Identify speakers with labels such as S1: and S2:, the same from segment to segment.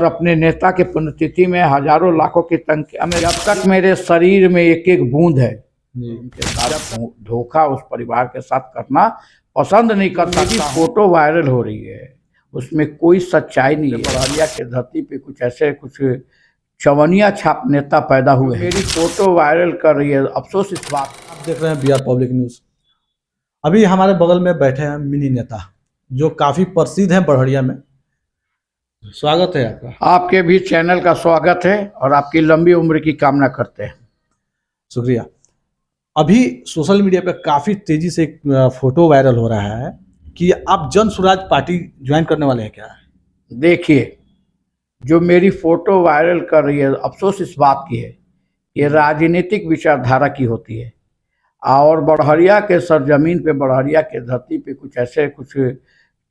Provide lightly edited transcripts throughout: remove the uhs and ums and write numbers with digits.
S1: और अपने नेता के पुण्यतिथि में हजारों लाखों की संख्या में, जब तक मेरे शरीर में एक एक बूंद है, उनके साथ धोखा उस परिवार के साथ करना पसंद नहीं कर सकता। फोटो वायरल हो रही है, उसमें कोई सच्चाई नहीं है। बड़हरिया के धरती पे कुछ ऐसे कुछ चवनिया छाप नेता पैदा हुए हैं। मेरी फोटो वायरल कर रही है, अफसोस इस बात।
S2: आप देख रहे हैं बिहार पब्लिक न्यूज। अभी हमारे बगल में बैठे हैं मिनी नेता जो काफी प्रसिद्ध हैं बड़हरिया में। स्वागत है आपका।
S1: आपके भी चैनल का स्वागत है और आपकी लंबी उम्र की कामना करते हैं।
S2: शुक्रिया। अभी सोशल मीडिया पे काफी तेजी से एक फोटो वायरल हो रहा है कि आप जन स्वराज पार्टी ज्वाइन करने वाले हैं क्या?
S1: देखिए, जो मेरी फोटो वायरल कर रही है, अफसोस इस बात की है, ये राजनीतिक विचारधारा की होती है। और बड़हरिया के सरजमीन पे, बड़हरिया के धरती पे कुछ ऐसे कुछ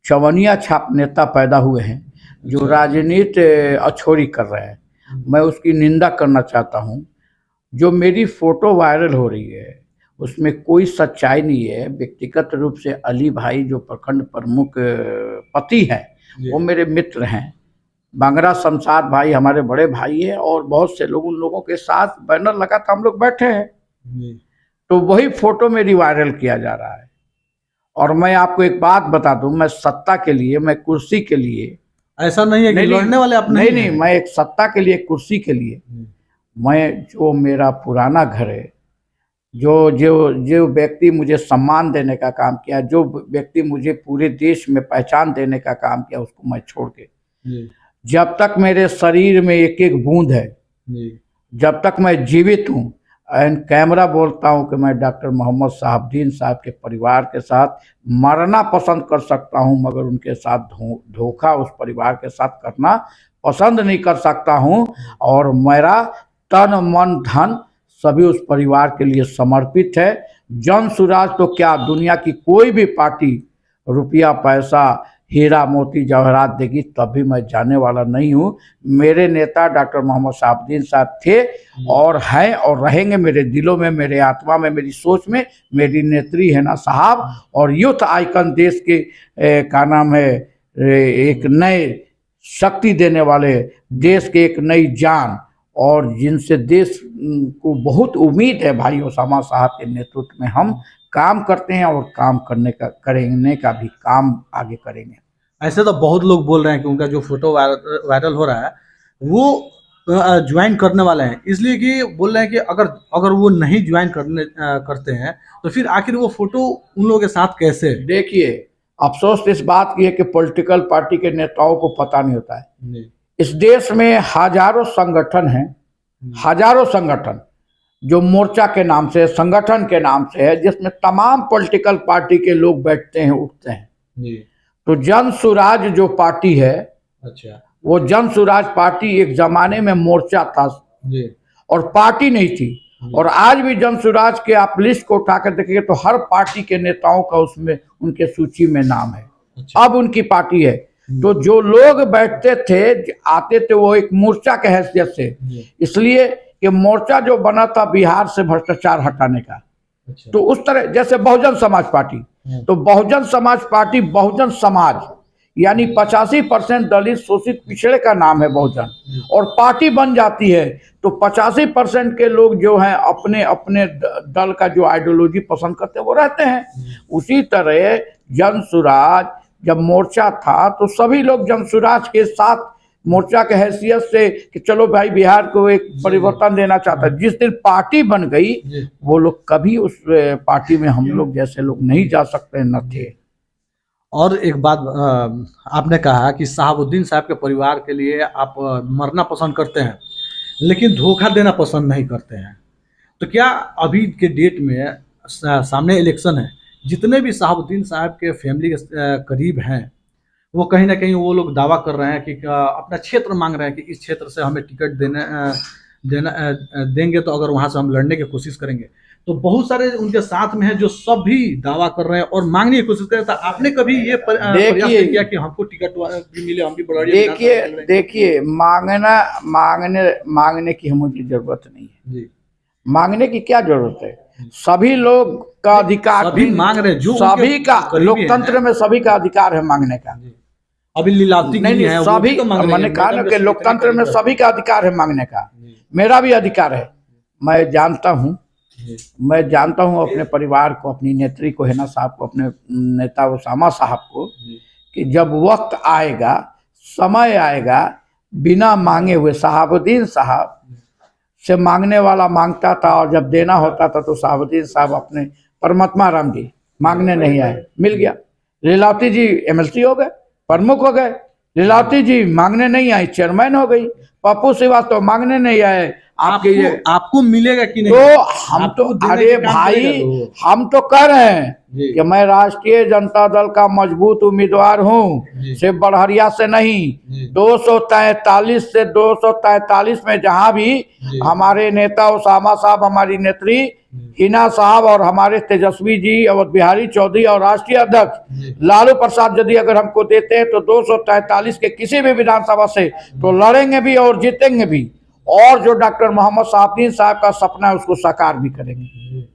S1: चवनिया छाप नेता पैदा हुए हैं जो राजनीति अछोरी कर रहे हैं। मैं उसकी निंदा करना चाहता हूँ। जो मेरी फोटो वायरल हो रही है उसमें कोई सच्चाई नहीं है। व्यक्तिगत रूप से अली भाई जो प्रखंड प्रमुख पति हैं, वो मेरे मित्र हैं। बांगरा शमशाद भाई हमारे बड़े भाई हैं और बहुत से लोग, उन लोगों के साथ बैनर लगा था, हम लोग बैठे हैं। तो वही फोटो मेरी वायरल किया जा रहा है। और मैं आपको एक बात बता दूं, मैं सत्ता के लिए, मैं कुर्सी के लिए,
S2: ऐसा नहीं है कि लड़ने वाले आप
S1: नहीं, मैं एक सत्ता के लिए, कुर्सी के लिए, मैं जो मेरा पुराना घर है, जो जो जो व्यक्ति मुझे सम्मान देने का काम किया, जो व्यक्ति मुझे पूरे देश में पहचान देने का काम किया, उसको मैं छोड़ के, जब तक मेरे शरीर में एक एक बूंद है, जब तक मैं जीवित हूँ, एंड कैमरा बोलता हूँ कि मैं डॉक्टर मोहम्मद शहाबुद्दीन साहब के परिवार के साथ मरना पसंद कर सकता हूँ, मगर उनके साथ धोखा उस परिवार के साथ करना पसंद नहीं कर सकता हूँ। और मेरा तन मन धन सभी उस परिवार के लिए समर्पित है। जन स्वराज तो क्या, दुनिया की कोई भी पार्टी रुपया पैसा हीरा मोती जवाहरात देगी, तब भी मैं जाने वाला नहीं हूँ। मेरे नेता डॉक्टर मोहम्मद शहाबुद्दीन साहब थे और हैं और रहेंगे मेरे दिलों में, मेरे आत्मा में, मेरी सोच में। मेरी नेत्री है ना साहब, और यूथ आइकन देश के का नाम है, एक नए शक्ति देने वाले, देश के एक नई जान, और जिनसे देश को बहुत उम्मीद है। भाई ओसामा साहब के नेतृत्व में हम काम करते हैं और काम करने का भी काम आगे करेंगे।
S2: ऐसे तो बहुत लोग बोल रहे हैं कि उनका जो फोटो वायरल हो रहा है वो ज्वाइन करने वाले हैं, इसलिए कि बोल रहे हैं कि अगर वो नहीं ज्वाइन करते हैं तो फिर आखिर वो फोटो उन लोगों के साथ कैसे?
S1: देखिए, अफसोस इस बात की है कि पॉलिटिकल पार्टी के नेताओं को पता नहीं होता है। इस देश में हजारों संगठन हैं, हजारों संगठन जो मोर्चा के नाम से, संगठन के नाम से है, जिसमें तमाम पॉलिटिकल पार्टी के लोग बैठते हैं, उठते हैं। तो जन स्वराज जो पार्टी है, अच्छा, वो जन स्वराज पार्टी एक जमाने में मोर्चा था और पार्टी नहीं थी। और आज भी जन स्वराज के आप लिस्ट को उठाकर देखिए तो हर पार्टी के नेताओं का उसमें उनके सूची में नाम है। अच्छा। अब उनकी पार्टी है। तो जो लोग बैठते थे, आते थे, वो एक मोर्चा के हैसियत से, इसलिए कि मोर्चा जो बना था बिहार से भ्रष्टाचार हटाने का। अच्छा। तो उस तरह जैसे बहुजन समाज पार्टी, तो बहुजन समाज पार्टी, बहुजन समाज यानी 85% दलित शोषित पिछड़े का नाम है बहुजन, और पार्टी बन जाती है तो 85% के लोग जो हैं अपने अपने दल का जो आइडियोलॉजी पसंद करते हैं वो रहते हैं। उसी तरह जन स्वराज जब मोर्चा था तो सभी लोग जन स्वराज के साथ मोर्चा के हैसियत से कि चलो भाई बिहार को एक परिवर्तन देना चाहता है। जिस दिन पार्टी बन गई, वो लोग कभी उस पार्टी में हम लोग जैसे लोग नहीं जा सकते, न थे।
S2: और एक बात आपने कहा कि शहाबुद्दीन साहब के परिवार के लिए आप मरना पसंद करते हैं लेकिन धोखा देना पसंद नहीं करते हैं। तो क्या अभी के डेट में सामने इलेक्शन है, जितने भी शहाबुद्दीन साहब के फैमिली के करीब हैं, वो कहीं ना कहीं वो लोग दावा कर रहे हैं कि अपना क्षेत्र मांग रहे हैं कि इस क्षेत्र से हमें टिकट देंगे तो अगर वहाँ से हम लड़ने की कोशिश करेंगे। तो बहुत सारे उनके साथ में है जो सब भी दावा कर रहे हैं और मांगने की कोशिश कर रहे हैं। तो आपने कभी ये प्रयास किया कि हमको टिकट भी मिले, हम भी बड़हरिया?
S1: देखिए, मांगने की मुझे जरूरत नहीं है जी। मांगने की क्या जरूरत है? सभी लोग का अधिकार,
S2: सभी मांग रहे हैं, जो
S1: सभी का लोकतंत्र में सभी का अधिकार है मांगने का।
S2: अभी लीलावती
S1: नहीं
S2: गिरी है,
S1: नहीं,
S2: वो भी
S1: सभी
S2: तो मांग रही है।
S1: मैंने कहा ना
S2: मैडम
S1: कि
S2: के
S1: लोकतंत्र में
S2: करीब
S1: सभी का अधिकार है मांगने का,
S2: जी,
S1: मेरा भी अधिकार है। मैं जानता हूँ,
S2: जी,
S1: मैं जानता हूँ अपने परिवार को, अपनी नेत्री को, हिना साहब को, अपने नेता उसामा साहब को,
S2: जी,
S1: कि जब वक्त आएगा, समय आएगा, बिना मांगे हुए शहाबुद्दीन साहब से मांगने वाला मांगता था, और जब देना होता था तो शहाबुद्दीन साहब अपने परमात्मा राम जी मांगने नहीं आए, मिल गया। लीलावती जी एमएलसी हो गए, प्रमुख हो गए। लीलावती जी मांगने नहीं आई, चेयरमैन हो गई। पप्पू श्रीवास्तव मांगने नहीं आए, आपके ये
S2: आपको मिलेगा कि नहीं?
S1: तो हम तो,
S2: आपको देने
S1: अरे
S2: के काम
S1: भाई
S2: करेगा लोग।
S1: हम तो कह रहे हैं
S2: जी,
S1: कि मैं राष्ट्रीय जनता दल का मजबूत उम्मीदवार हूँ,
S2: जी,
S1: सिर्फ बड़हरिया से नहीं,
S2: जी,
S1: 243 से 243 में जहां भी
S2: जी,
S1: हमारे नेता उसामा साहब, हमारी नेत्री हिना साहब और हमारे तेजस्वी जी, अवध बिहारी चौधरी और राष्ट्रीय अध्यक्ष
S2: जी,
S1: लालू प्रसाद यदि अगर हमको देते हैं तो 243 के किसी भी विधानसभा से तो लड़ेंगे भी और जीतेंगे भी, और जो डॉक्टर मोहम्मद शहाबुद्दीन साहब का सपना है उसको साकार भी करेंगे,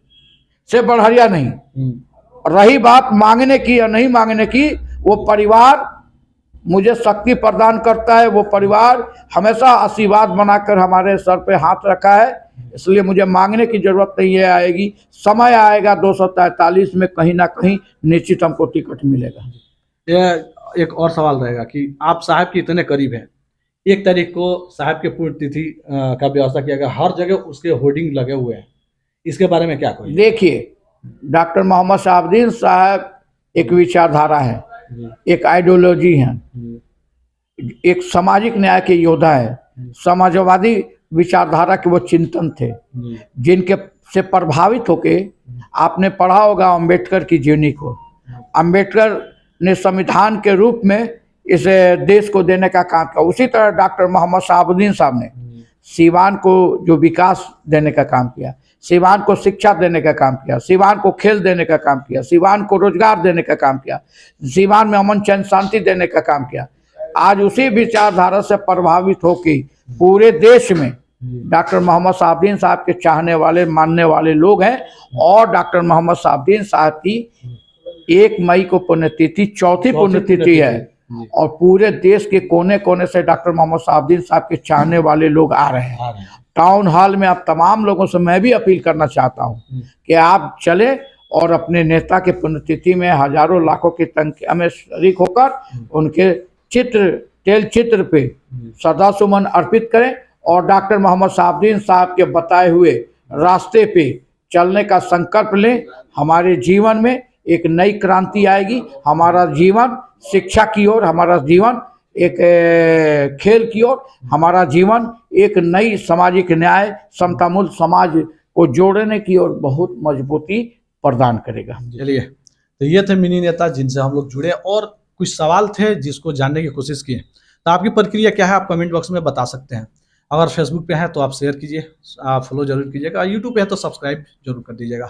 S1: सिर्फ बड़हरिया नहीं। रही बात मांगने की या नहीं मांगने की, वो परिवार मुझे शक्ति प्रदान करता है, वो परिवार हमेशा आशीर्वाद बनाकर हमारे सर पे हाथ रखा है, इसलिए मुझे मांगने की जरूरत नहीं है। आएगी समय आएगा 243 में कहीं ना कहीं निश्चित हमको टिकट मिलेगा।
S2: ये एक और सवाल रहेगा कि आप साहब के इतने करीब हैं, 1 तारीख को साहब के पुण्यतिथि का व्यवस्था किया गया, हर जगह उसके होर्डिंग लगे हुए हैं, इसके बारे में क्या कहेंगे?
S1: देखिए, डॉक्टर मोहम्मद शहाबुद्दीन साहब एक विचारधारा है, एक आइडियोलॉजी है, एक सामाजिक न्याय के योद्धा है, समाजवादी विचारधारा के वो चिंतन थे, जिनके से प्रभावित होके आपने पढ़ा होगा अम्बेडकर की जीवनी को। अम्बेडकर ने संविधान के रूप में इस देश को देने का काम किया, उसी तरह डॉक्टर मोहम्मद शहाबुद्दीन साहब ने सीवान को जो विकास देने का काम किया, सीवान को शिक्षा देने का काम किया, सीवान को खेल देने का काम किया, सीवान को रोजगार देने का काम किया, सीवान में अमन चैन शांति देने का काम किया। आज उसी विचारधारा से प्रभावित होकर पूरे देश में डॉक्टर मोहम्मद शहाबुद्दीन साहब के चाहने वाले, मानने वाले लोग हैं, और डॉक्टर मोहम्मद शहाबुद्दीन साहब की 1 मई को पुण्यतिथि, चौथी पुण्यतिथि है, और पूरे देश के कोने कोने से डॉक्टर मोहम्मद शहाबुद्दीन साहब के चाहने वाले लोग आ रहे हैं। टाउन हॉल में आप तमाम लोगों से मैं भी अपील करना चाहता हूं कि आप चले और अपने नेता के पुण्यतिथि में हजारों लाखों की संख्या में शरीक होकर उनके तेल चित्र पे श्रद्धासुमन अर्पित करें, और डॉक्टर मोहम्मद शहाबुद्दीन साहब के बताए हुए रास्ते पे चलने का संकल्प लें। हमारे जीवन में एक नई क्रांति आएगी, हमारा जीवन शिक्षा की ओर, हमारा जीवन एक खेल की ओर, हमारा जीवन एक नई सामाजिक न्याय, समतामूल समाज को जोड़ने की ओर बहुत मजबूती प्रदान करेगा।
S2: चलिए, तो ये थे मिनी नेता जिनसे हम लोग जुड़े, और कुछ सवाल थे जिसको जानने की कोशिश की। तो आपकी प्रतिक्रिया क्या है, आप कमेंट बॉक्स में बता सकते हैं। अगर फेसबुक पे है तो आप शेयर कीजिए, आप फॉलो जरूर कीजिएगा, यूट्यूब पे है तो सब्सक्राइब जरूर कर दीजिएगा।